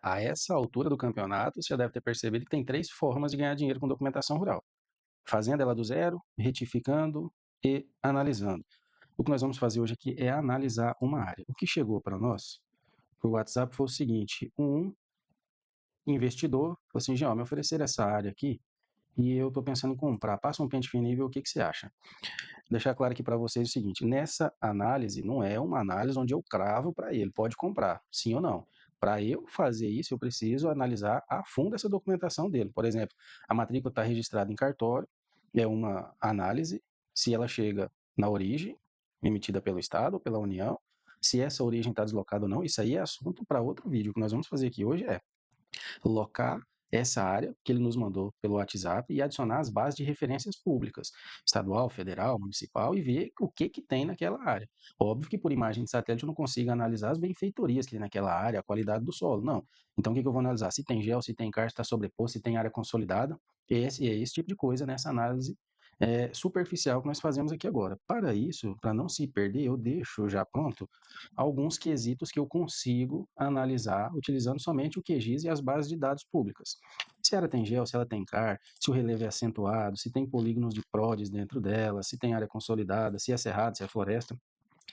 A essa altura do campeonato, você já deve ter percebido que tem 3 formas de ganhar dinheiro com documentação rural: fazendo ela do zero, retificando e analisando. O que nós vamos fazer hoje aqui é analisar uma área. O que chegou para nós por WhatsApp foi o seguinte: um investidor falou assim, Jean, me oferecer essa área aqui e eu estou pensando em comprar. Passa um pente finível, o que você acha? Deixar claro aqui para vocês o seguinte: nessa análise, não é uma análise onde eu cravo para ele, pode comprar, sim ou não. Para eu fazer isso, eu preciso analisar a fundo essa documentação dele. Por exemplo, a matrícula está registrada em cartório, é uma análise, se ela chega na origem, emitida pelo Estado ou pela União, se essa origem está deslocada ou não, isso aí é assunto para outro vídeo. O que nós vamos fazer aqui hoje é locar essa área que ele nos mandou pelo WhatsApp e adicionar as bases de referências públicas, estadual, federal, municipal, e ver o que tem naquela área. Óbvio que por imagem de satélite eu não consigo analisar as benfeitorias que tem naquela área, a qualidade do solo, não. Então o que eu vou analisar? Se tem gel, se tem karst, está sobreposto, se tem área consolidada, esse tipo de coisa nessa análise superficial que nós fazemos aqui agora. Para isso, para não se perder, eu deixo já pronto alguns quesitos que eu consigo analisar utilizando somente o QGIS e as bases de dados públicas. Se ela tem gel, se ela tem CAR, se o relevo é acentuado, se tem polígonos de PRODES dentro dela, se tem área consolidada, se é cerrado, se é floresta,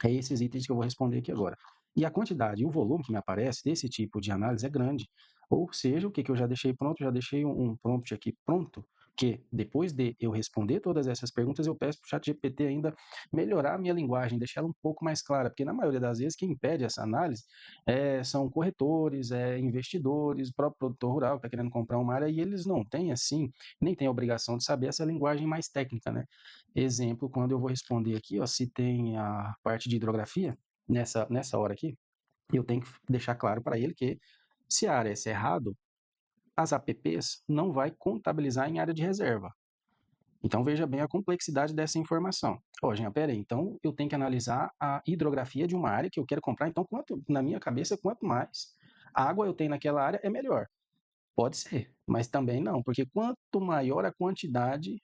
é esses itens que eu vou responder aqui agora. E a quantidade e o volume que me aparece desse tipo de análise é grande. Ou seja, o que eu já deixei pronto? Já deixei um prompt aqui pronto, que depois de eu responder todas essas perguntas, eu peço para o ChatGPT ainda melhorar a minha linguagem, deixar ela um pouco mais clara, porque na maioria das vezes quem pede essa análise são corretores, investidores, o próprio produtor rural que está querendo comprar uma área e eles não têm assim, nem têm a obrigação de saber essa linguagem mais técnica, né? Exemplo, quando eu vou responder aqui, ó, se tem a parte de hidrografia, nessa hora aqui, eu tenho que deixar claro para ele que se a área é cerrado, as APPs não vai contabilizar em área de reserva. Então veja bem a complexidade dessa informação. Ó, Jean, peraí, então eu tenho que analisar a hidrografia de uma área que eu quero comprar, então na minha cabeça, quanto mais água eu tenho naquela área, é melhor. Pode ser, mas também não, porque quanto maior a quantidade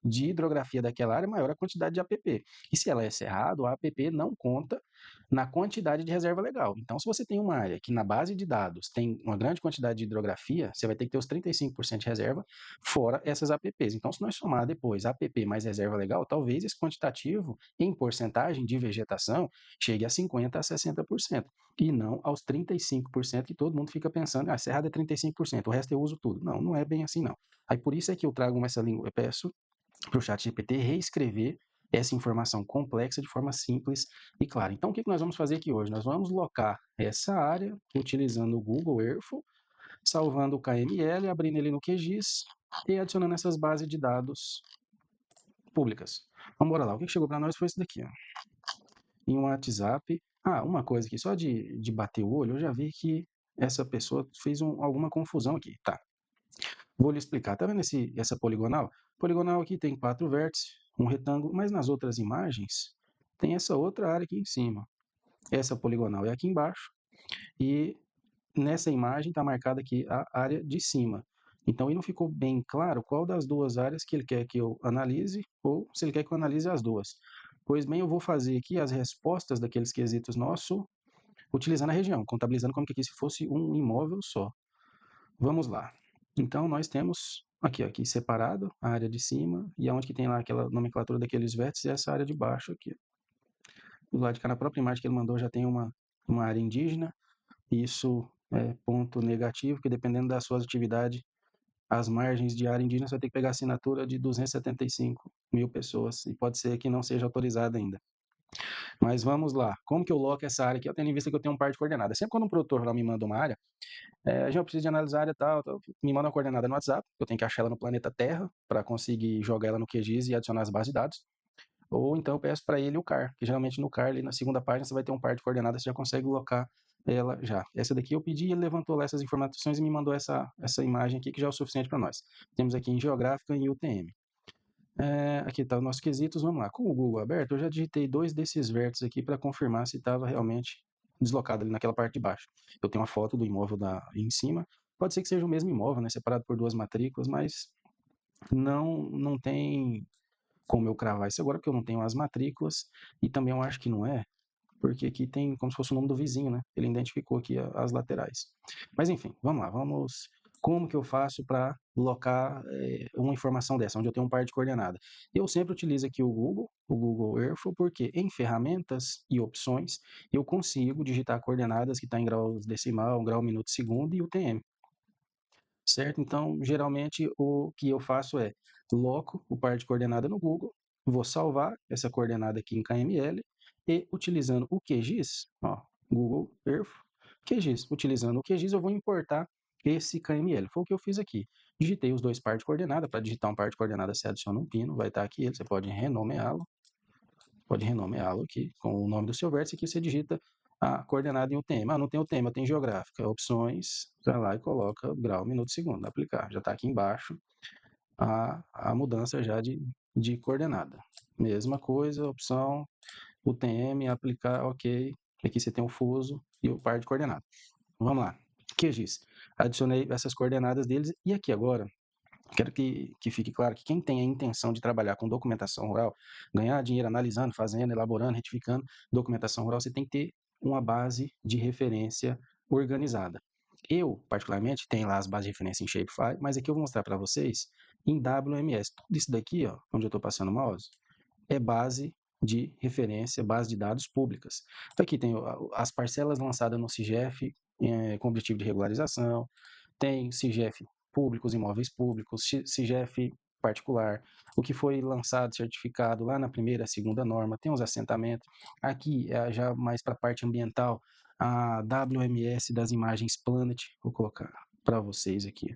de hidrografia daquela área, maior a quantidade de APP. E se ela é cerrado, a APP não conta na quantidade de reserva legal. Então, se você tem uma área que na base de dados tem uma grande quantidade de hidrografia, você vai ter que ter os 35% de reserva fora essas APPs. Então, se nós somar depois APP mais reserva legal, talvez esse quantitativo em porcentagem de vegetação chegue a 50% a 60%. E não aos 35% que todo mundo fica pensando, ah, cerrado é 35%, o resto eu uso tudo. Não, não é bem assim não. Aí por isso é que eu trago essa língua, eu peço para o ChatGPT reescrever essa informação complexa de forma simples e clara. Então, o que nós vamos fazer aqui hoje? Nós vamos locar essa área utilizando o Google Earth, salvando o KML, abrindo ele no QGIS e adicionando essas bases de dados públicas. Vamos embora lá. O que chegou para nós foi isso daqui, ó. Em um WhatsApp. Ah, uma coisa aqui, só de bater o olho, eu já vi que essa pessoa fez alguma confusão aqui. Tá, vou lhe explicar. Tá vendo essa poligonal? Poligonal aqui tem 4 vértices, um retângulo, mas nas outras imagens tem essa outra área aqui em cima. Essa poligonal é aqui embaixo e nessa imagem está marcada aqui a área de cima. Então, aí não ficou bem claro qual das duas áreas que ele quer que eu analise ou se ele quer que eu analise as duas. Pois bem, eu vou fazer aqui as respostas daqueles quesitos nossos utilizando a região, contabilizando como que se fosse um imóvel só. Vamos lá. Então, nós temos aqui separado a área de cima e aonde que tem lá aquela nomenclatura daqueles vértices é essa área de baixo aqui. Do lado de cá, na própria imagem que ele mandou, já tem uma área indígena. Isso é ponto negativo, que dependendo da sua atividade, as margens de área indígena você vai ter que pegar assinatura de 275 mil pessoas e pode ser que não seja autorizada ainda. Mas vamos lá. Como que eu loco essa área aqui? Eu tenho em vista que eu tenho um par de coordenadas. Sempre quando um produtor lá me manda uma área, a gente precisa de analisar a área tal, me manda uma coordenada no WhatsApp, eu tenho que achar ela no planeta Terra para conseguir jogar ela no QGIS e adicionar as bases de dados. Ou então eu peço para ele o CAR, que geralmente no CAR, ali na segunda página, você vai ter um par de coordenadas, você já consegue locar ela já. Essa daqui eu pedi, ele levantou lá essas informações e me mandou essa imagem aqui, que já é o suficiente para nós. Temos aqui em Geográfica e em UTM. Aqui está os nossos quesitos, vamos lá. Com o Google aberto, eu já digitei 2 desses vértices aqui para confirmar se estava realmente deslocado ali naquela parte de baixo. Eu tenho uma foto do imóvel em cima, pode ser que seja o mesmo imóvel, né, separado por 2 matrículas, mas não tem como eu cravar isso agora, porque eu não tenho as matrículas, e também eu acho que não é. porque aqui tem como se fosse o nome do vizinho, né? Ele identificou aqui as laterais. Mas enfim, vamos lá, vamos. Como que eu faço para locar uma informação dessa, onde eu tenho um par de coordenada? Eu sempre utilizo aqui o Google Earth, porque em ferramentas e opções eu consigo digitar coordenadas que está em grau decimal, grau minuto segundo e UTM, certo? Então, geralmente, o que eu faço é loco o par de coordenada no Google, vou salvar essa coordenada aqui em KML e utilizando o QGIS, ó, Google Earth, QGIS, utilizando o QGIS eu vou importar esse KML. Foi o que eu fiz aqui. Digitei os dois par de coordenada, para digitar um par de coordenada você adiciona um pino, vai estar aqui, você pode renomeá-lo aqui com o nome do seu vértice, aqui você digita a coordenada em UTM. Ah, não tem UTM, tem geográfica. Opções, vai lá e coloca grau, minuto, segundo, aplicar. Já está aqui embaixo a mudança já de coordenada. Mesma coisa, opção, UTM, aplicar, ok. Aqui você tem o fuso e o par de coordenada. Vamos lá. QGIS. Adicionei essas coordenadas deles e aqui agora quero que fique claro que quem tem a intenção de trabalhar com documentação rural, ganhar dinheiro analisando, fazendo, elaborando, retificando documentação rural, você tem que ter uma base de referência organizada. Eu, particularmente, tenho lá as bases de referência em Shapefile, mas aqui eu vou mostrar para vocês em WMS. Tudo isso daqui, ó, onde eu estou passando o mouse, é base de referência, base de dados públicas. Então, aqui tem as parcelas lançadas no CIGEF com objetivo de regularização, tem CIGEF públicos, imóveis públicos, CIGEF particular, o que foi lançado, certificado lá na primeira, segunda norma, tem os assentamentos. Aqui, já mais para a parte ambiental, a WMS das imagens Planet, vou colocar para vocês aqui,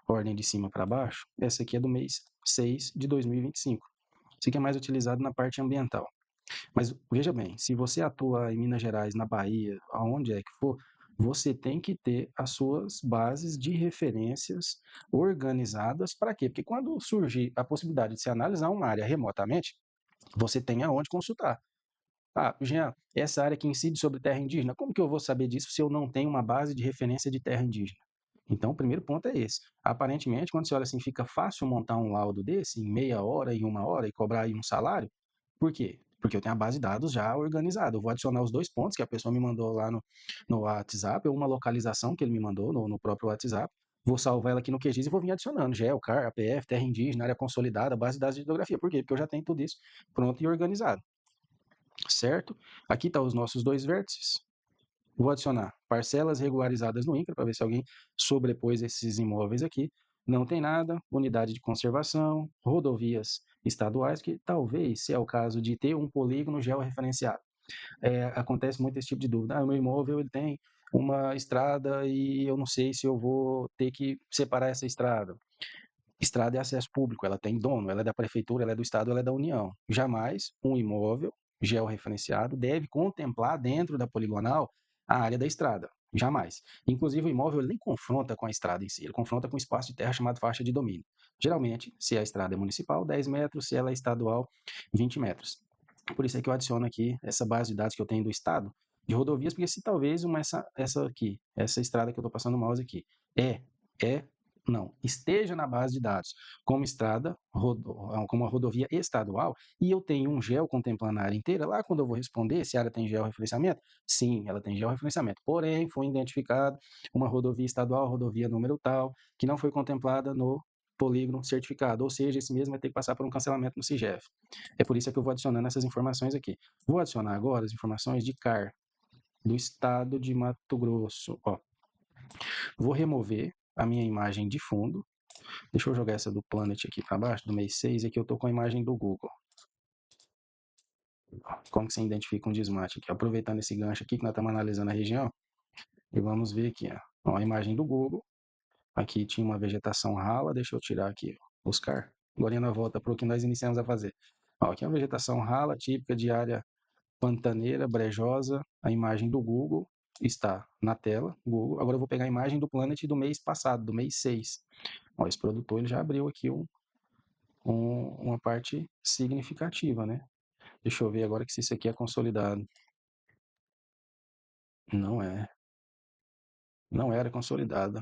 ordem de cima para baixo. Essa aqui é do mês 6 de 2025. Isso aqui é mais utilizado na parte ambiental. Mas veja bem, se você atua em Minas Gerais, na Bahia, aonde é que for, você tem que ter as suas bases de referências organizadas para quê? Porque quando surgir a possibilidade de se analisar uma área remotamente, você tem aonde consultar. Ah, Jean, essa área que incide sobre terra indígena, como que eu vou saber disso se eu não tenho uma base de referência de terra indígena? Então, o primeiro ponto é esse. Aparentemente, quando você olha assim, fica fácil montar um laudo desse em meia hora, em uma hora, e cobrar aí um salário. Por quê? Porque eu tenho a base de dados já organizada. Eu vou adicionar os dois pontos que a pessoa me mandou lá no WhatsApp, ou uma localização que ele me mandou no próprio WhatsApp. Vou salvar ela aqui no QGIS e vou vir adicionando. GEO, CAR, APF, terra indígena, área consolidada, base de dados de hidrografia. Por quê? Porque eu já tenho tudo isso pronto e organizado. Certo? Aqui estão os nossos dois vértices. Vou adicionar parcelas regularizadas no INCRA para ver se alguém sobrepôs esses imóveis aqui. Não tem nada. Unidade de conservação, rodovias estaduais, que talvez, se é o caso de ter um polígono georreferenciado. Acontece muito esse tipo de dúvida. Ah, o meu imóvel ele tem uma estrada e eu não sei se eu vou ter que separar essa estrada. Estrada é acesso público, ela tem dono, ela é da prefeitura, ela é do estado, ela é da União. Jamais um imóvel georreferenciado deve contemplar dentro da poligonal a área da estrada. Jamais. Inclusive, o imóvel ele nem confronta com a estrada em si, ele confronta com um espaço de terra chamado faixa de domínio. Geralmente, se a estrada é municipal, 10 metros, se ela é estadual, 20 metros. Por isso é que eu adiciono aqui essa base de dados que eu tenho do estado de rodovias, porque se talvez essa aqui, essa estrada que eu estou passando o mouse aqui, é não, esteja na base de dados como estrada, como uma rodovia estadual, e eu tenho um geo contemplando a área inteira, lá quando eu vou responder se a área tem georreferenciamento, sim, ela tem georreferenciamento, porém foi identificado uma rodovia estadual, rodovia número tal, que não foi contemplada no polígono certificado, ou seja, esse mesmo vai ter que passar por um cancelamento no CIGEF. É por isso que eu vou adicionando essas informações aqui. Vou adicionar agora as informações de CAR, do estado de Mato Grosso. Ó, vou remover a minha imagem de fundo. Deixa eu jogar essa do Planet aqui para baixo, do mês 6, e aqui eu estou com a imagem do Google. Como que você identifica um desmate aqui? Aproveitando esse gancho aqui que nós estamos analisando a região, e vamos ver aqui, ó, a imagem do Google. Aqui tinha uma vegetação rala, deixa eu tirar aqui, buscar. Agora na volta para o que nós iniciamos a fazer. Ó, aqui é uma vegetação rala, típica de área pantaneira, brejosa. A imagem do Google está na tela, Google. Agora eu vou pegar a imagem do Planet do mês passado, do mês 6. Ó, esse produtor ele já abriu aqui uma parte significativa, né? Deixa eu ver agora que se isso aqui é consolidado. Não é. Não era consolidado.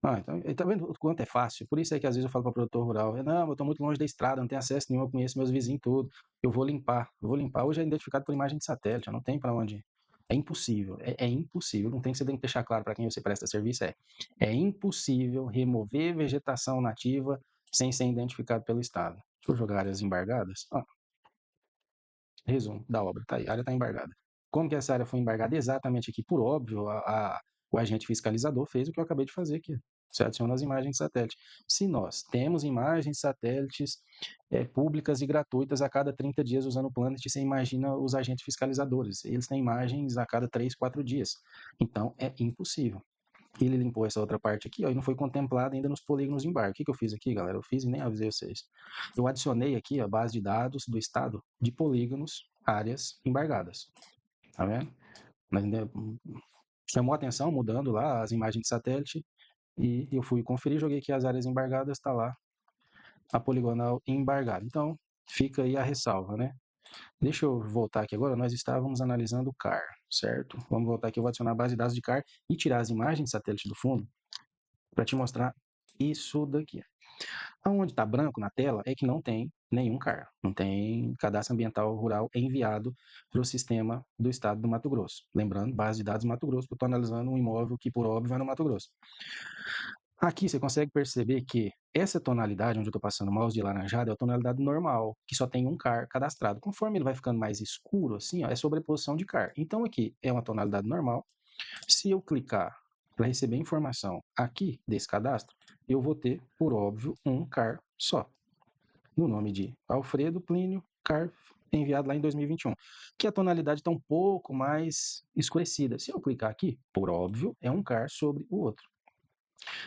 Ah, então, tá vendo o quanto é fácil? Por isso é que às vezes eu falo para produtor rural, não, eu estou muito longe da estrada, não tenho acesso nenhum, eu conheço meus vizinhos tudo, eu vou limpar. Hoje é identificado por imagem de satélite, não tem para onde. É impossível, é impossível, não tem que você tem que deixar claro para quem você presta serviço, é impossível remover vegetação nativa sem ser identificado pelo Estado. Deixa eu jogar áreas embargadas. Resumo da obra, tá aí, a área está embargada. Como que essa área foi embargada? Exatamente aqui, por óbvio, o agente fiscalizador fez o que eu acabei de fazer aqui. Você adiciona as imagens de satélite. Se nós temos imagens de satélites públicas e gratuitas a cada 30 dias usando o Planet, você imagina os agentes fiscalizadores. Eles têm imagens a cada 3, 4 dias. Então, é impossível. Ele limpou essa outra parte aqui, ó, e não foi contemplado ainda nos polígonos de embarque. O que, que eu fiz aqui, galera? Eu fiz e nem avisei vocês. Eu adicionei aqui a base de dados do estado de polígonos, áreas embargadas. Tá vendo? Chamou a atenção mudando lá as imagens de satélite e eu fui conferir, joguei aqui as áreas embargadas, tá lá a poligonal embargada. Então, fica aí a ressalva, né? Deixa eu voltar aqui agora, nós estávamos analisando o CAR, certo? Vamos voltar aqui, eu vou adicionar a base de dados de CAR e tirar as imagens de satélite do fundo para te mostrar isso daqui. Aonde está branco na tela é que não tem nenhum CAR, não tem cadastro ambiental rural enviado para o sistema do estado do Mato Grosso. Lembrando, base de dados Mato Grosso, porque eu estou analisando um imóvel que, por óbvio, vai no Mato Grosso. Aqui você consegue perceber que essa tonalidade, onde eu estou passando o mouse de laranjado, é a tonalidade normal, que só tem um CAR cadastrado. Conforme ele vai ficando mais escuro, assim, ó, é sobreposição de CAR. Então aqui é uma tonalidade normal. Se eu clicar para receber informação aqui desse cadastro, eu vou ter, por óbvio, um CAR só, no nome de Alfredo Plínio CAR, enviado lá em 2021, que a tonalidade está um pouco mais escurecida. Se eu clicar aqui, por óbvio, é um CAR sobre o outro.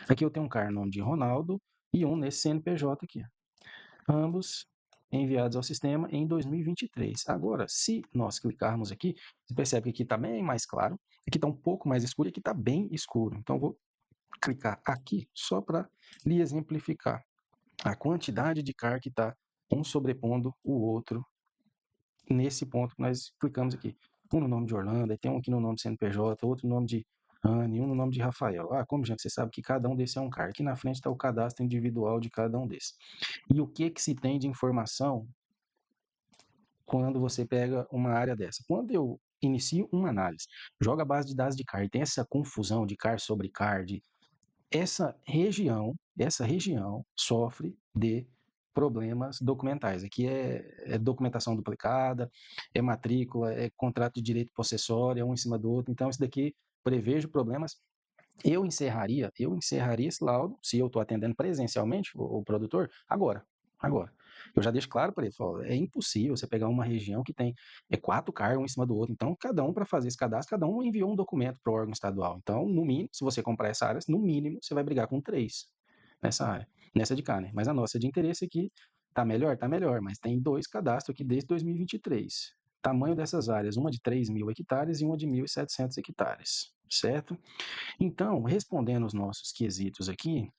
Aqui eu tenho um CAR nome de Ronaldo e um nesse CNPJ aqui. Ambos enviados ao sistema em 2023. Agora, se nós clicarmos aqui, você percebe que aqui está bem mais claro, aqui está um pouco mais escuro e aqui está bem escuro. Então, eu vou clicar aqui só para lhe exemplificar a quantidade de CAR que está um sobrepondo o outro nesse ponto que nós clicamos aqui. Um no nome de Orlando, aí tem um aqui no nome de CNPJ, outro no nome de Anne, um no nome de Rafael. Ah, como, gente, você sabe que cada um desses é um CAR. Aqui na frente está o cadastro individual de cada um desses. E o que se tem de informação quando você pega uma área dessa? Quando eu inicio uma análise, jogo a base de dados de CAR e tem essa confusão de CAR sobre CAR, essa região sofre de problemas documentais. Aqui é documentação duplicada, é matrícula, é contrato de direito possessório, é um em cima do outro. Então, isso daqui prevejo problemas. Eu encerraria esse laudo, se eu estou atendendo presencialmente o produtor, agora. Agora. Eu já deixo claro para ele, falo, é impossível você pegar uma região que tem 4 cargos um em cima do outro. Então, cada um, para fazer esse cadastro, cada um enviou um documento para o órgão estadual. Então, no mínimo, se você comprar essa área, no mínimo, você vai brigar com 3 nessa área, nessa de cá, né? Mas a nossa de interesse aqui tá melhor, mas tem 2 cadastros aqui desde 2023. Tamanho dessas áreas, uma de 3.000 hectares e uma de 1.700 hectares, certo? Então, respondendo os nossos quesitos aqui,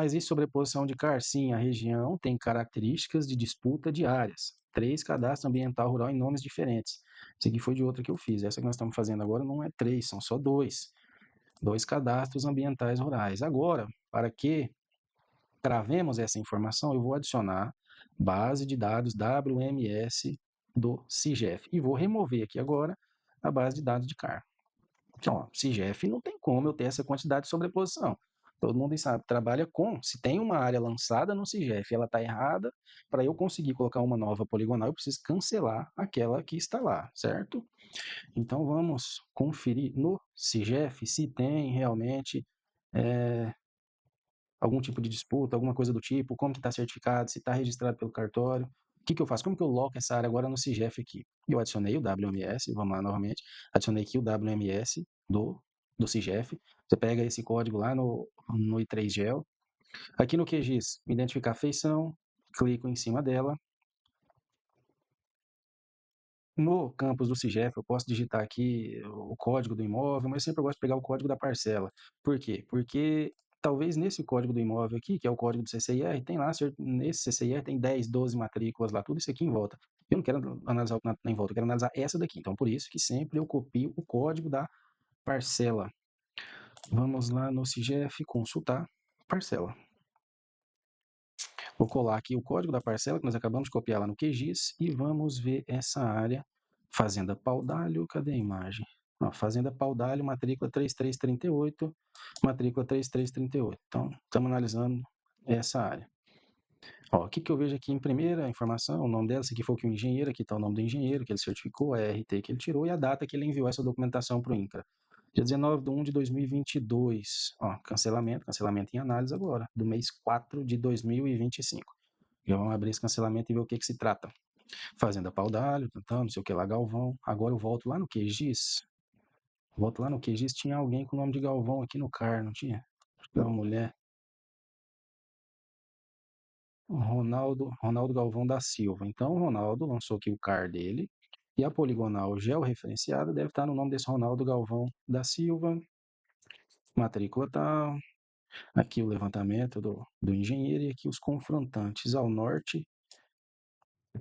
existe sobreposição de CAR? Sim, a região tem características de disputa de áreas. 3 cadastro ambiental rural em nomes diferentes. Esse aqui foi de outra que eu fiz. Essa que nós estamos fazendo agora não é 3, são só 2. 2 cadastros ambientais rurais. Agora, para que travemos essa informação, eu vou adicionar base de dados WMS do CIGEF e vou remover aqui agora a base de dados de CAR. Então, ó, CIGEF não tem como eu ter essa quantidade de sobreposição. Todo mundo sabe, trabalha com. Se tem uma área lançada no CIGEF e ela está errada, para eu conseguir colocar uma nova poligonal, eu preciso cancelar aquela que está lá, certo? Então vamos conferir no CIGEF se tem realmente algum tipo de disputa, alguma coisa do tipo, como que está certificado, se está registrado pelo cartório. O que, que eu faço? Como que eu loco essa área agora no CIGEF aqui? Eu adicionei o WMS, vamos lá novamente, adicionei aqui o WMS do CIGEF. Você pega esse código lá no i3GEL. Aqui no QGIS, identificar a feição, clico em cima dela. No campus do CIGEF, eu posso digitar aqui o código do imóvel, mas sempre eu gosto de pegar o código da parcela. Por quê? Porque talvez nesse código do imóvel aqui, que é o código do CCIR, tem lá, nesse CCIR tem 10, 12 matrículas lá, tudo isso aqui em volta. Eu não quero analisar o que está em volta, eu quero analisar essa daqui. Então, por isso que sempre eu copio o código da parcela. Vamos lá no CIGEF, consultar parcela. Vou colar aqui o código da parcela que nós acabamos de copiar lá no QGIS e vamos ver essa área. Fazenda Paudalho, cadê a imagem? Não, Fazenda Paudalho, matrícula 3338, matrícula 3338. Então, estamos analisando essa área. Ó, o que, que eu vejo aqui em primeira informação? O nome dela, esse aqui foi o que o engenheiro, aqui está o nome do engenheiro que ele certificou, a RT que ele tirou e a data que ele enviou essa documentação para o INCRA. Dia 19 de 1 de 2022. Ó, cancelamento em análise agora, do mês 4 de 2025. Já vamos abrir esse cancelamento e ver o que, que se trata. Fazenda Paudalho, não sei o que lá, Galvão. Agora eu volto lá no QGIS. Volto lá no QGIS, tinha alguém com o nome de Galvão aqui no CAR, não tinha? Acho que era uma mulher. Ronaldo Galvão da Silva. Então, o Ronaldo lançou aqui o CAR dele. E a poligonal georreferenciada deve estar no nome desse Ronaldo Galvão da Silva. Matrícula tal. Aqui o levantamento do engenheiro e aqui os confrontantes ao norte.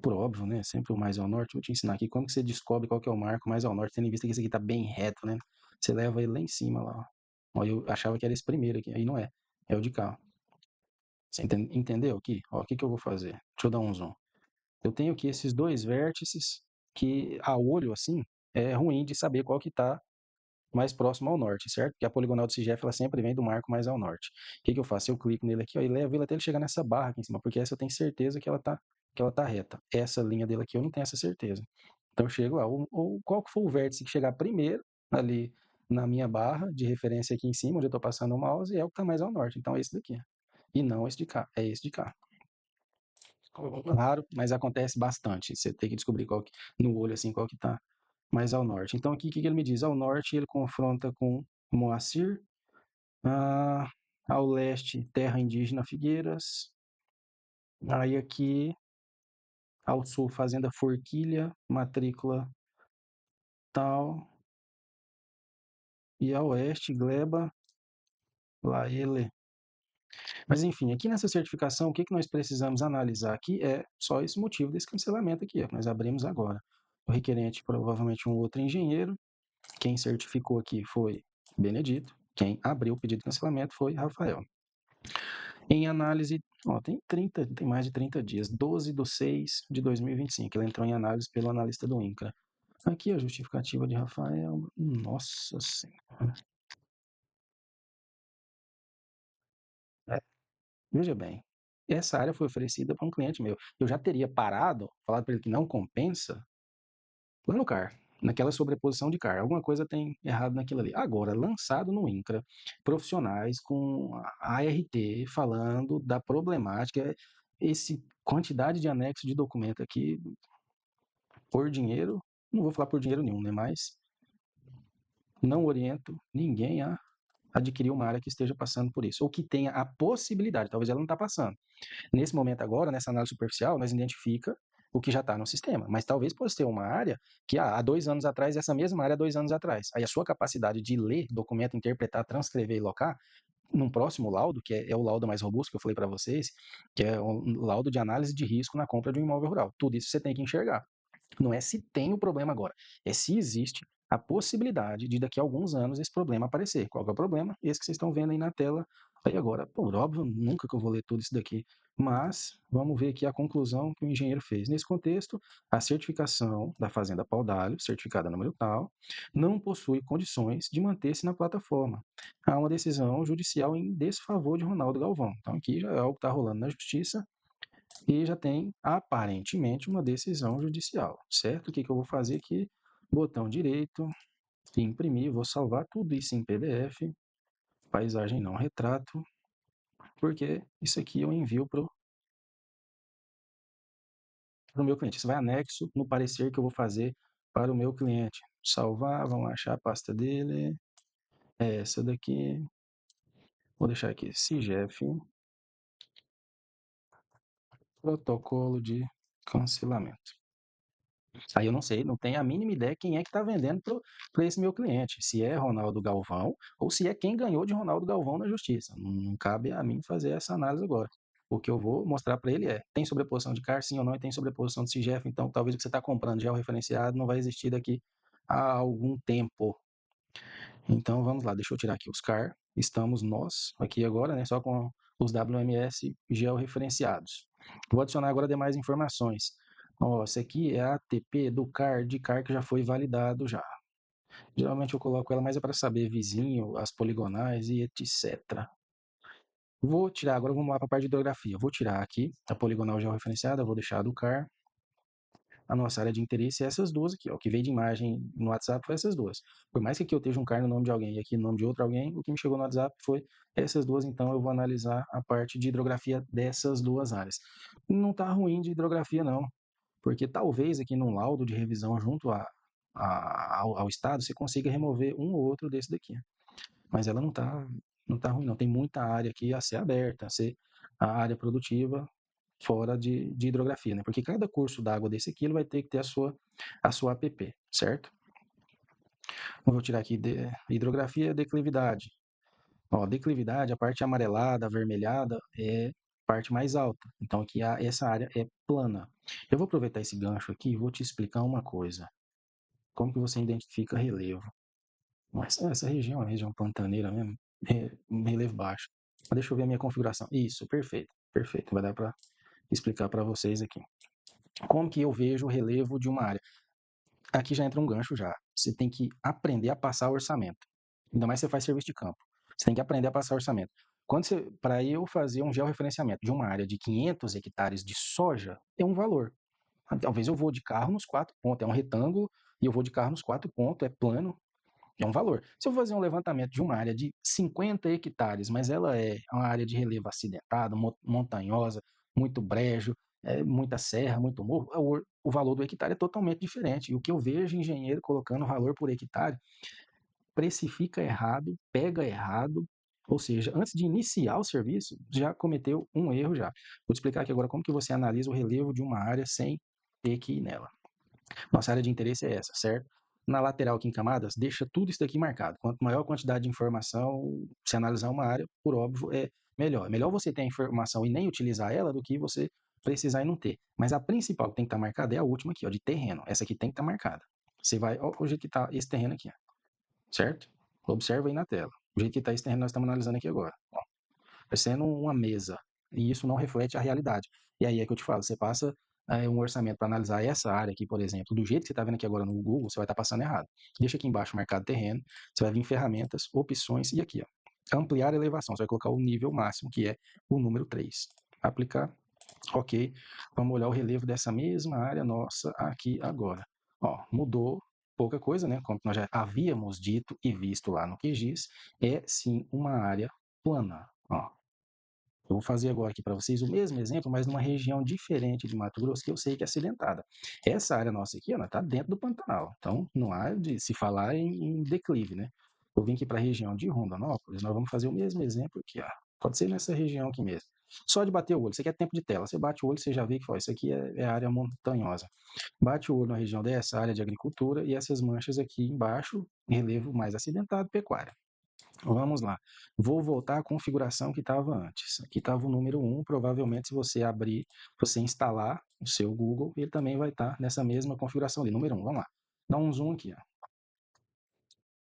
Por óbvio, né? Sempre o mais ao norte. Vou te ensinar aqui como que você descobre qual que é o marco mais ao norte, tendo em vista que esse aqui tá bem reto, né? Você leva ele lá em cima, lá. Ó, eu achava que era esse primeiro aqui, aí não é. É o de cá. Você entendeu aqui? Ó, o que que eu vou fazer? Deixa eu dar um zoom. Eu tenho aqui esses dois vértices que, a olho, assim, é ruim de saber qual que tá mais próximo ao norte, certo? Porque a poligonal do CIGEF, ela sempre vem do marco mais ao norte. O que que eu faço? Eu clico nele aqui, ó, e levo ele até ele chegar nessa barra aqui em cima, porque essa eu tenho certeza que ela tá reta. Essa linha dele aqui eu não tenho essa certeza. Então eu chego lá, ou qual que for o vértice que chegar primeiro ali na minha barra de referência aqui em cima, onde eu estou passando o mouse, é o que está mais ao norte. Então é esse daqui. E não esse de cá, é esse de cá. Raro, mas acontece bastante. Você tem que descobrir qual que, no olho assim, qual que está mais ao norte. Então aqui o que que ele me diz? Ao norte ele confronta com Moacir, ah, ao leste terra indígena Figueiras, aí aqui ao sul fazenda Forquilha, matrícula tal, e ao oeste Gleba, Laele. Mas enfim, aqui nessa certificação, o que que nós precisamos analisar aqui é só esse motivo desse cancelamento aqui, ó, que nós abrimos agora. O requerente provavelmente um outro engenheiro, quem certificou aqui foi Benedito, quem abriu o pedido de cancelamento foi Rafael. Em análise, ó, tem mais de 30 dias, 12 de 6 de 2025, ele entrou em análise pelo analista do INCRA. Aqui a justificativa de Rafael, nossa senhora. É, veja bem, essa área foi oferecida para um cliente meu. Eu já teria parado, falado para ele que não compensa, lá no CAR, naquela sobreposição de CAR. Alguma coisa tem errado naquilo ali. Agora, lançado no INCRA, profissionais com a ART falando da problemática, esse quantidade de anexo de documento aqui, por dinheiro, não vou falar por dinheiro nenhum, né? Mas não oriento ninguém a adquirir uma área que esteja passando por isso, ou que tenha a possibilidade, talvez ela não está passando. Nesse momento agora, nessa análise superficial, nós identifica o que já está no sistema, mas talvez possa ter uma área que há 2 anos atrás, essa mesma área há 2 anos atrás. Aí a sua capacidade de ler documento, interpretar, transcrever e locar, num próximo laudo, que é o laudo mais robusto que eu falei para vocês, que é um laudo de análise de risco na compra de um imóvel rural. Tudo isso você tem que enxergar. Não é se tem o problema agora, é se existe a possibilidade de daqui a alguns anos esse problema aparecer. Qual que é o problema? Esse que vocês estão vendo aí na tela. Aí agora, por óbvio, nunca que eu vou ler tudo isso daqui, mas vamos ver aqui a conclusão que o engenheiro fez. Nesse contexto, a certificação da Fazenda Paudalho, certificada número tal, não possui condições de manter-se na plataforma. Há uma decisão judicial em desfavor de Ronaldo Galvão. Então aqui já é algo que está rolando na justiça, e já tem aparentemente uma decisão judicial, certo? O que que eu vou fazer aqui? Botão direito, imprimir, vou salvar tudo isso em PDF, paisagem não retrato, porque isso aqui eu envio para o meu cliente. Isso vai anexo no parecer que eu vou fazer para o meu cliente. Salvar, vamos achar a pasta dele, é essa daqui, vou deixar aqui, CIGEF, protocolo de cancelamento. Aí eu não sei, não tenho a mínima ideia quem é que está vendendo para esse meu cliente. Se é Ronaldo Galvão ou se é quem ganhou de Ronaldo Galvão na justiça. Não cabe a mim fazer essa análise agora. O que eu vou mostrar para ele é, tem sobreposição de CAR, sim ou não, e tem sobreposição de CIGEF, então talvez o que você está comprando já é o referenciado, não vai existir daqui a algum tempo. Então vamos lá, deixa eu tirar aqui os CAR. Estamos nós aqui agora, né, só com os WMS georreferenciados. Vou adicionar agora demais informações. Ó, esse aqui é a ATP do CAR, de CAR que já foi validado já. Geralmente eu coloco ela mais é para saber vizinho, as poligonais e etc. Vou tirar, agora vamos lá para a parte de hidrografia. Vou tirar aqui a poligonal georreferenciada, vou deixar do CAR. A nossa área de interesse é essas duas aqui, ó. O que veio de imagem no WhatsApp foi essas duas. Por mais que aqui eu esteja um CAR no nome de alguém e aqui no nome de outro alguém, o que me chegou no WhatsApp foi essas duas, então eu vou analisar a parte de hidrografia dessas duas áreas. Não está ruim de hidrografia, não, porque talvez aqui num laudo de revisão junto ao Estado você consiga remover um ou outro desse daqui. Mas ela não tá ruim, não. Tem muita área aqui a ser aberta, a ser a área produtiva fora de hidrografia, né? Porque cada curso d'água desse aqui ele vai ter que ter a sua APP, certo? Vou tirar aqui de hidrografia, declividade. Ó, declividade, a parte amarelada, avermelhada, é a parte mais alta. Então aqui essa área é plana. Eu vou aproveitar esse gancho aqui e vou te explicar uma coisa. Como que você identifica relevo? Mas essa região é uma região pantaneira mesmo, um relevo baixo. Mas deixa eu ver a minha configuração. Isso, perfeito, perfeito. Vai dar para explicar para vocês aqui. Como que eu vejo o relevo de uma área? Aqui já entra um gancho já. Você tem que aprender a passar orçamento. Ainda mais se você faz serviço de campo. Você tem que aprender a passar orçamento. Para eu fazer um georreferenciamento de uma área de 500 hectares de soja, é um valor. Talvez eu vou de carro nos 4 pontos. É um retângulo e eu vou de carro nos 4 pontos. É plano. É um valor. Se eu fazer um levantamento de uma área de 50 hectares, mas ela é uma área de relevo acidentada, montanhosa, muito brejo, muita serra, muito morro, o valor do hectare é totalmente diferente. E o que eu vejo engenheiro colocando valor por hectare, precifica errado, pega errado, ou seja, antes de iniciar o serviço, já cometeu um erro já. Vou te explicar aqui agora como que você analisa o relevo de uma área sem ter que ir nela. Nossa área de interesse é essa, certo? Na lateral aqui em camadas, deixa tudo isso daqui marcado. Quanto maior a quantidade de informação, se analisar uma área, por óbvio, é melhor. É melhor você ter a informação e nem utilizar ela do que você precisar e não ter. Mas a principal que tem que estar marcada é a última aqui, ó, de terreno. Essa aqui tem que estar marcada. Você vai, ó, o jeito que está esse terreno aqui, ó, certo? Observa aí na tela. O jeito que está esse terreno nós estamos analisando aqui agora. Ó, parecendo uma mesa. E isso não reflete a realidade. E aí é que eu te falo, você passa um orçamento para analisar essa área aqui, por exemplo, do jeito que você está vendo aqui agora no Google, você vai estar passando errado. Deixa aqui embaixo marcado terreno, você vai vir em ferramentas, opções e aqui, ó, ampliar a elevação. Você vai colocar o nível máximo, que é o número 3. Aplicar, ok. Vamos olhar o relevo dessa mesma área nossa aqui agora. Ó, mudou pouca coisa, né? Como nós já havíamos dito e visto lá no QGIS, é sim uma área plana. Ó, eu vou fazer agora aqui para vocês o mesmo exemplo, mas numa região diferente de Mato Grosso, que eu sei que é acidentada. Essa área nossa aqui, ela está dentro do Pantanal, então não há de se falar em declive, né? Eu vim aqui para a região de Rondonópolis, nós vamos fazer o mesmo exemplo aqui, ó. Pode ser nessa região aqui mesmo. Só de bater o olho, isso aqui é tempo de tela. Você bate o olho, você já vê que ó, isso aqui é área montanhosa. Bate o olho na região dessa, área de agricultura, e essas manchas aqui embaixo, relevo mais acidentado, pecuária. Vamos lá. Vou voltar à configuração que estava antes. Aqui estava o número 1. Provavelmente, se você abrir, você instalar o seu Google, ele também vai estar nessa mesma configuração ali, número 1. Vamos lá. Dá um zoom aqui. Ó.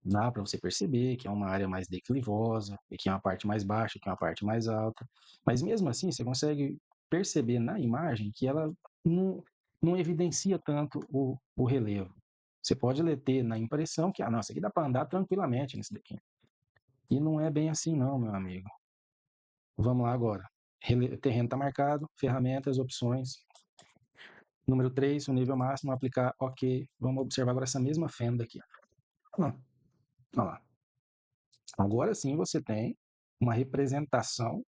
Dá para você perceber que é uma área mais declivosa, que é uma parte mais baixa, que é uma parte mais alta. Mas mesmo assim, você consegue perceber na imagem que ela não evidencia tanto o relevo. Você pode ter na impressão que, nossa, aqui dá para andar tranquilamente nesse daqui. E não é bem assim não, meu amigo. Vamos lá agora. Terreno está marcado, ferramentas, opções. Número 3, o nível máximo, aplicar OK. Vamos observar agora essa mesma fenda aqui. Olha lá. Agora sim você tem uma representação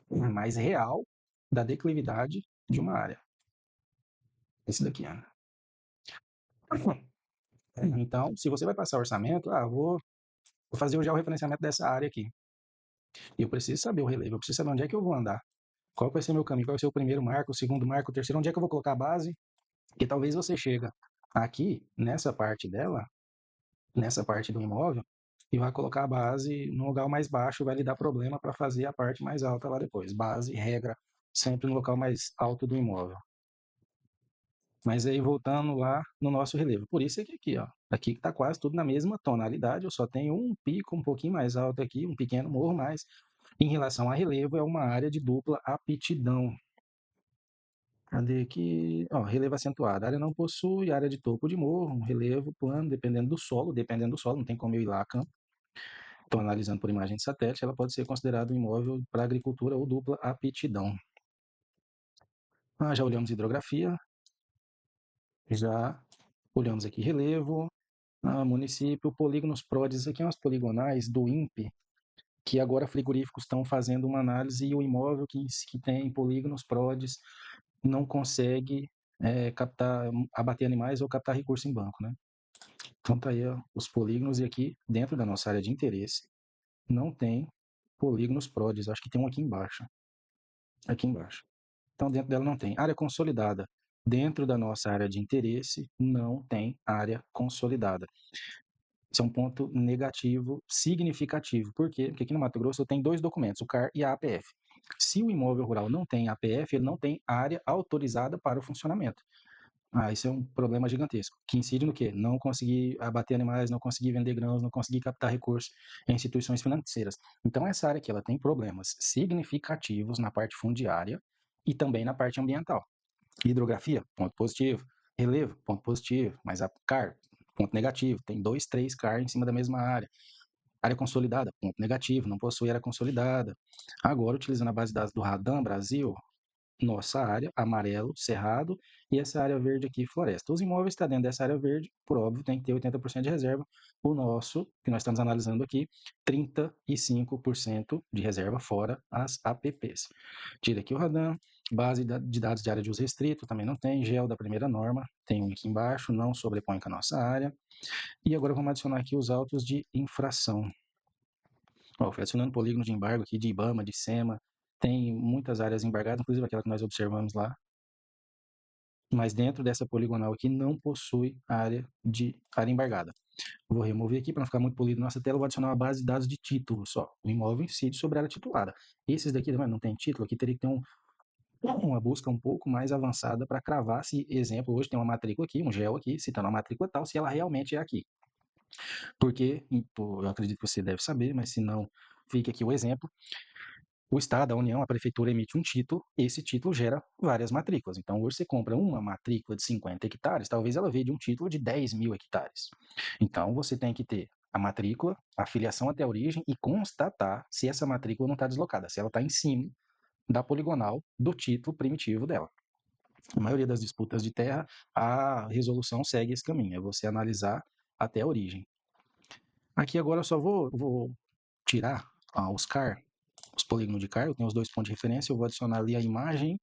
mais real da declividade de uma área. Esse daqui. Então, se você vai passar orçamento, vou fazer já o referenciamento dessa área aqui. E eu preciso saber o relevo, eu preciso saber onde é que eu vou andar. Qual vai ser o meu caminho, qual vai ser o primeiro marco, o segundo marco, o terceiro, onde é que eu vou colocar a base, que talvez você chega aqui, nessa parte dela, nessa parte do imóvel, e vai colocar a base no lugar mais baixo, vai lhe dar problema para fazer a parte mais alta lá depois. Base, regra, sempre no local mais alto do imóvel. Mas aí voltando lá no nosso relevo. Por isso é que aqui, ó, aqui está quase tudo na mesma tonalidade, eu só tenho um pico um pouquinho mais alto aqui, um pequeno morro, mas em relação a relevo é uma área de dupla aptidão. Cadê aqui? Ó, relevo acentuado. A área não possui área de topo de morro, um relevo plano, dependendo do solo, não tem como eu ir lá a campo. Estou analisando por imagem de satélite, ela pode ser considerada um imóvel para agricultura ou dupla aptidão. Já olhamos hidrografia, já olhamos aqui relevo, município, polígonos PRODES, aqui são as poligonais do INPE, que agora frigoríficos estão fazendo uma análise e o imóvel que tem polígonos PRODES não consegue captar, abater animais ou captar recurso em banco, né? Então tá aí ó, os polígonos e aqui dentro da nossa área de interesse não tem polígonos PRODES, acho que tem um aqui embaixo. Então dentro dela não tem. Área consolidada. Dentro da nossa área de interesse não tem área consolidada. Isso é um ponto negativo significativo. Por quê? Porque aqui no Mato Grosso eu tenho dois documentos, o CAR e a APF. Se o imóvel rural não tem APF, ele não tem área autorizada para o funcionamento. Isso é um problema gigantesco, que incide no quê? Não conseguir abater animais, não conseguir vender grãos, não conseguir captar recursos em instituições financeiras. Então, essa área aqui ela tem problemas significativos na parte fundiária e também na parte ambiental. Hidrografia, ponto positivo. Relevo, ponto positivo. Mas a CAR, ponto negativo. Tem 2, 3 CAR em cima da mesma área. Área consolidada, ponto negativo, não possui área consolidada. Agora, utilizando a base de dados do Radam Brasil, nossa área, amarelo, cerrado, e essa área verde aqui, floresta. Os imóveis que estão dentro dessa área verde, por óbvio, tem que ter 80% de reserva. O nosso, que nós estamos analisando aqui, 35% de reserva fora as APPs. Tira aqui o Radam, base de dados de área de uso restrito, também não tem, GEL da primeira norma, tem um aqui embaixo, não sobrepõe com a nossa área. E agora vamos adicionar aqui os autos de infração. Fui adicionando polígono de embargo aqui de IBAMA, de SEMA, tem muitas áreas embargadas, inclusive aquela que nós observamos lá, mas dentro dessa poligonal aqui não possui área embargada. Vou remover aqui para não ficar muito polido nossa tela, vou adicionar uma base de dados de título só. O imóvel incide sobre a área titulada. Esses daqui não tem título, aqui teria que ter uma busca um pouco mais avançada para cravar se, exemplo, hoje tem uma matrícula aqui, um GEL aqui, citando a matrícula tal, se ela realmente é aqui. Porque, eu acredito que você deve saber, mas se não, fica aqui o exemplo. O Estado, a União, a Prefeitura emite um título, esse título gera várias matrículas. Então, hoje você compra uma matrícula de 50 hectares, talvez ela veio de um título de 10 mil hectares. Então, você tem que ter a matrícula, a filiação até a origem e constatar se essa matrícula não está deslocada, se ela está em cima da poligonal do título primitivo dela. A maioria das disputas de terra, a resolução segue esse caminho, é você analisar até a origem. Aqui agora eu só vou tirar os CAR, os polígonos de CAR, eu tenho os dois pontos de referência, eu vou adicionar ali a imagem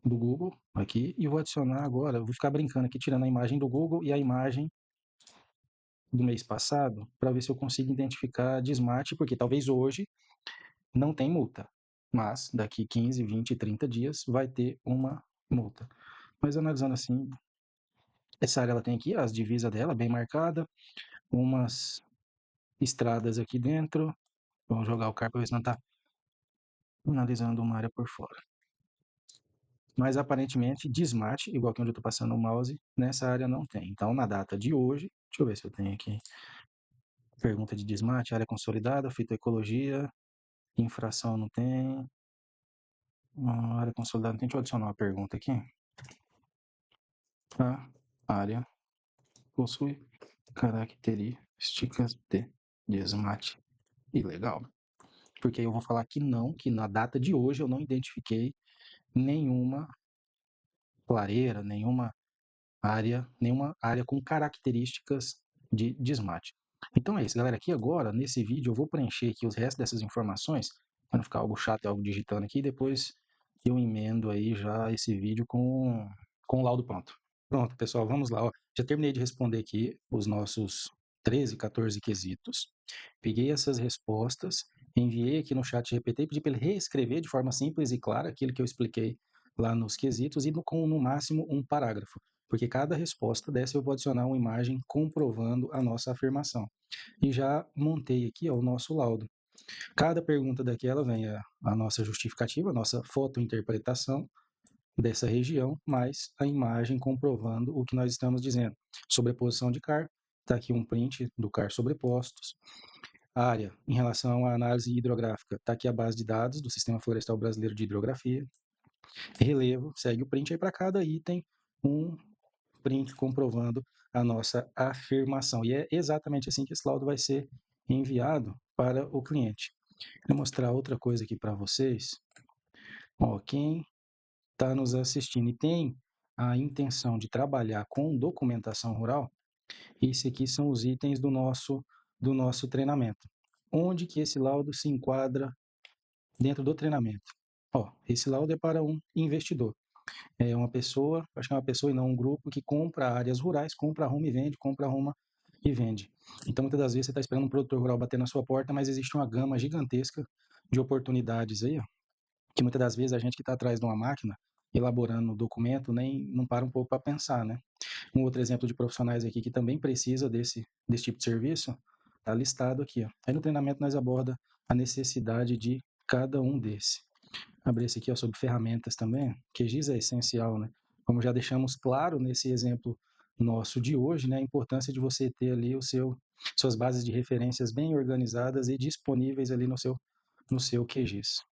do Google aqui e vou adicionar agora, vou ficar brincando aqui, tirando a imagem do Google e a imagem do mês passado, para ver se eu consigo identificar desmate, porque talvez hoje não tem multa, mas daqui 15, 20, 30 dias vai ter uma multa. Mas analisando assim, essa área ela tem aqui as divisas dela bem marcada, umas estradas aqui dentro, vamos jogar o carro para ver se não está analisando uma área por fora. Mas aparentemente desmate, igual que onde eu estou passando o mouse, nessa área não tem. Então, na data de hoje, deixa eu ver se eu tenho aqui. Pergunta de desmate, área consolidada, fitoecologia, infração não tem. Área consolidada não tem. Deixa eu adicionar uma pergunta aqui. A área possui características de desmate ilegal. Porque eu vou falar que não, que na data de hoje eu não identifiquei nenhuma clareira, nenhuma área com características de desmate. Então é isso, galera. Aqui agora, nesse vídeo, eu vou preencher aqui os restos dessas informações, para não ficar algo chato e algo digitando aqui, depois eu emendo aí já esse vídeo com o laudo pronto. Pronto, pessoal, vamos lá. Ó. Já terminei de responder aqui os nossos 13, 14 quesitos. Peguei essas respostas, enviei aqui no chat GPT e pedi para ele reescrever de forma simples e clara aquilo que eu expliquei lá nos quesitos e com no máximo um parágrafo, porque cada resposta dessa eu vou adicionar uma imagem comprovando a nossa afirmação. E já montei aqui ó, o nosso laudo. Cada pergunta daquela vem a nossa justificativa, a nossa fotointerpretação, dessa região, mais a imagem comprovando o que nós estamos dizendo. Sobreposição de CAR, está aqui um print do CAR sobrepostos. Área, em relação à análise hidrográfica, está aqui a base de dados do Sistema Florestal Brasileiro de Hidrografia. Relevo, segue o print aí para cada item, um print comprovando a nossa afirmação. E é exatamente assim que esse laudo vai ser enviado para o cliente. Vou mostrar outra coisa aqui para vocês. Ó, quem está nos assistindo e tem a intenção de trabalhar com documentação rural, esse aqui são os itens do nosso treinamento. Onde que esse laudo se enquadra dentro do treinamento? Ó, esse laudo é para um investidor. É uma pessoa, acho que é uma pessoa e não um grupo, que compra áreas rurais, compra, arruma e vende, compra, arruma e vende. Então, muitas das vezes você está esperando um produtor rural bater na sua porta, mas existe uma gama gigantesca de oportunidades aí, ó, que muitas das vezes a gente que está atrás de uma máquina, elaborando o documento, nem não para um pouco para pensar, né? Um outro exemplo de profissionais aqui que também precisa desse tipo de serviço, está listado aqui, ó. Aí no treinamento nós aborda a necessidade de cada um desses. Abrir esse aqui, ó, sobre ferramentas também. QGIS é essencial, né? Como já deixamos claro nesse exemplo nosso de hoje, né, a importância de você ter ali suas bases de referências bem organizadas e disponíveis ali no seu QGIS.